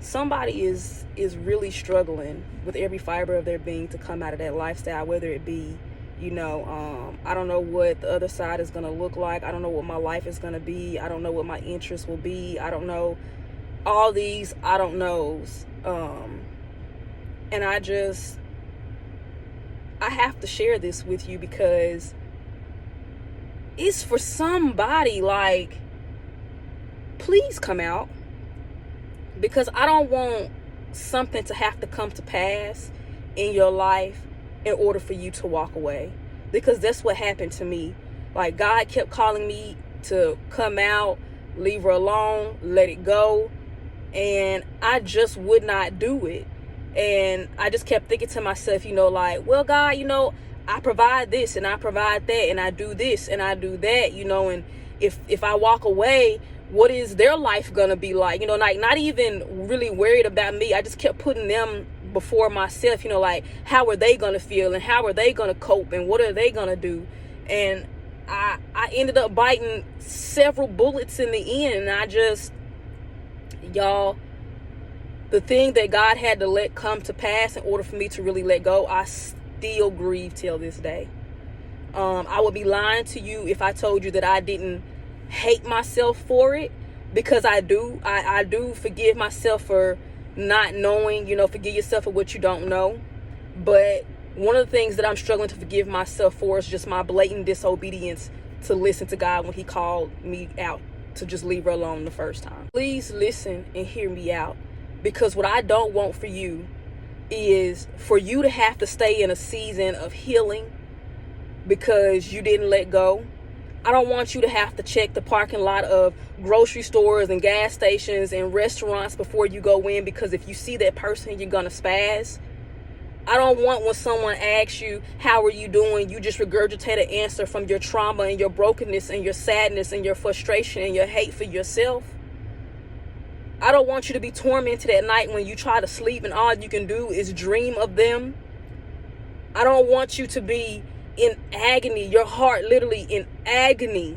somebody is really struggling with every fiber of their being to come out of that lifestyle, whether it be, I don't know what the other side is going to look like. I don't know what my life is going to be. I don't know what my interests will be. I don't know all these I don't knows. And I have to share this with you because it's for somebody. Like, please come out, because I don't want something to have to come to pass in your life in order for you to walk away, because that's what happened to me. Like, God kept calling me to come out, leave her alone, let it go, and I just would not do it. And I just kept thinking to myself, like, well, God, I provide this and I provide that and I do this and I do that, and if I walk away, what is their life gonna be like? Like, not even really worried about me. I just kept putting them before myself, like, how are they gonna feel and how are they gonna cope and what are they gonna do? And I ended up biting several bullets in the end. And y'all, the thing that God had to let come to pass in order for me to really let go, I still grieve till this day. I would be lying to you if I told you that I didn't hate myself for it, because I do. I do forgive myself for not knowing, forgive yourself for what you don't know. But one of the things that I'm struggling to forgive myself for is just my blatant disobedience to listen to God when he called me out to just leave her alone the first time. Please listen and hear me out. Because what I don't want for you is for you to have to stay in a season of healing because you didn't let go. I don't want you to have to check the parking lot of grocery stores and gas stations and restaurants before you go in, because if you see that person, you're going to spaz. I don't want when someone asks you, how are you doing? You just regurgitate an answer from your trauma and your brokenness and your sadness and your frustration and your hate for yourself. I don't want you to be tormented at night when you try to sleep and all you can do is dream of them. I don't want you to be in agony, your heart literally in agony,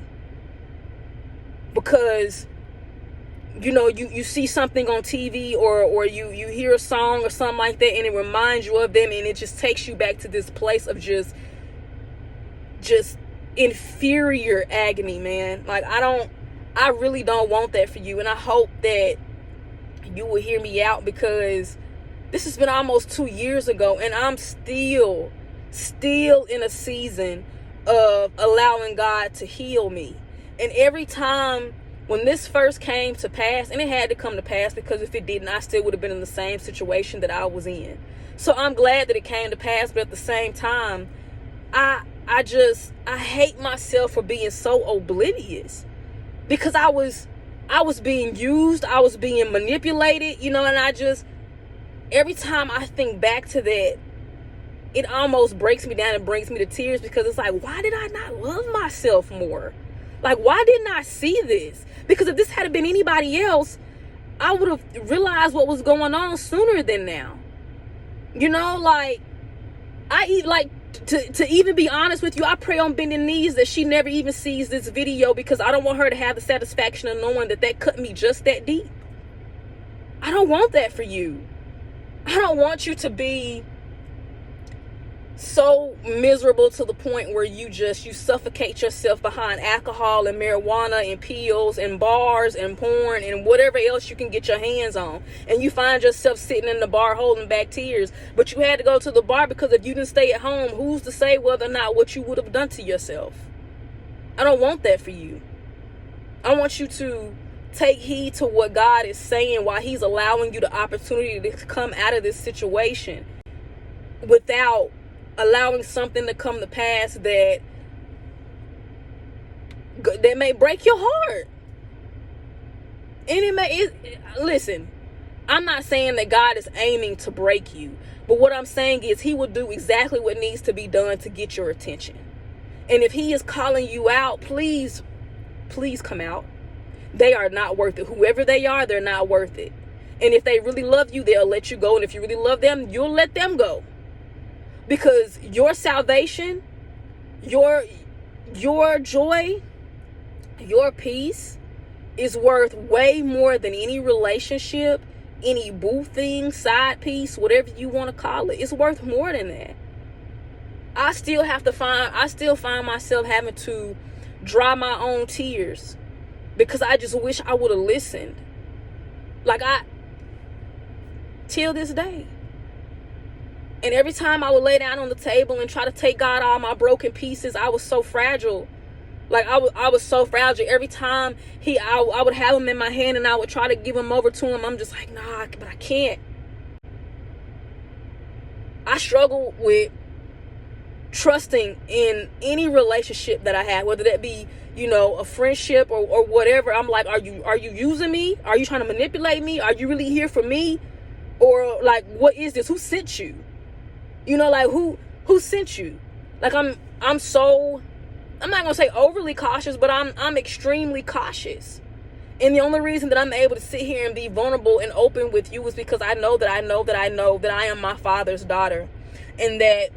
because you see something on TV or you hear a song or something like that and it reminds you of them, and it just takes you back to this place of just inferior agony, man. Like, I really don't want that for you, and I hope that you will hear me out, because this has been almost 2 years ago and I'm still in a season of allowing God to heal me. And every time when this first came to pass, and it had to come to pass, because if it didn't, I still would have been in the same situation that I was in. So I'm glad that it came to pass, but at the same time, I hate myself for being so oblivious, because I was being used, I was being manipulated, and every time I think back to that, it almost breaks me down and brings me to tears, because it's like, why did I not love myself more? Like, why didn't I see this? Because if this had been anybody else, I would have realized what was going on sooner than now. To even be honest with you, I pray on bending knees that she never even sees this video, because I don't want her to have the satisfaction of knowing that cut me just that deep. I don't want that for you. I don't want you to be so miserable to the point where you suffocate yourself behind alcohol and marijuana and pills and bars and porn and whatever else you can get your hands on, and you find yourself sitting in the bar holding back tears, but you had to go to the bar, because if you didn't stay at home, who's to say whether or not what you would have done to yourself? I don't want that for you. I want you to take heed to what God is saying while he's allowing you the opportunity to come out of this situation without allowing something to come to pass that may break your heart. And listen, I'm not saying that God is aiming to break you, but what I'm saying is he will do exactly what needs to be done to get your attention. And if he is calling you out, please come out. They are not worth it. Whoever they are, they're not worth it. And if they really love you, they'll let you go. And if you really love them, you'll let them go. Because your salvation, your joy, your peace is worth way more than any relationship, any boo thing, side piece, whatever you want to call it. It's worth more than that. I still find myself having to dry my own tears because I just wish I would have listened. Like, till this day. And every time I would lay down on the table and try to take God all my broken pieces, I was so fragile. Like, I was so fragile. Every time I would have him in my hand and I would try to give him over to him, I'm just like, nah, but I can't. I struggle with trusting in any relationship that I have, whether that be, a friendship or whatever. I'm like, are you using me? Are you trying to manipulate me? Are you really here for me? Or like, what is this? Who sent you? Like, who sent you? Like, I'm not gonna say overly cautious, but I'm extremely cautious. And the only reason that I'm able to sit here and be vulnerable and open with you is because I know that I am my Father's daughter, and that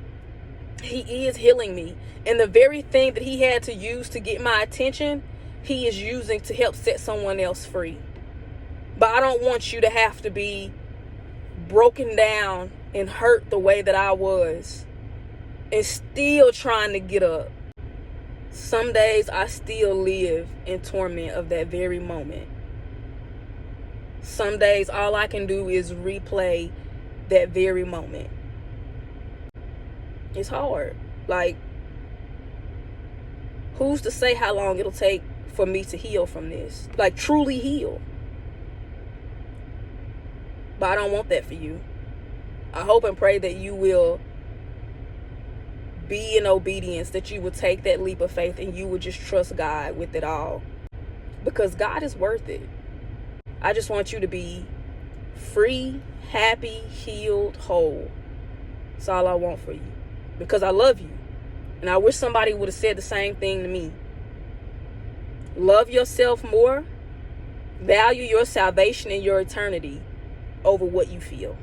he is healing me. And the very thing that he had to use to get my attention, he is using to help set someone else free. But I don't want you to have to be broken down and hurt the way that I was and still trying to get up. Some days I still live in torment of that very moment. Some days all I can do is replay that very moment. It's hard. Like, who's to say how long it'll take for me to heal from this? Like, truly heal. But I don't want that for you. I hope and pray that you will be in obedience, that you will take that leap of faith and you will just trust God with it all. Because God is worth it. I just want you to be free, happy, healed, whole. That's all I want for you. Because I love you. And I wish somebody would have said the same thing to me. Love yourself more. Value your salvation and your eternity over what you feel.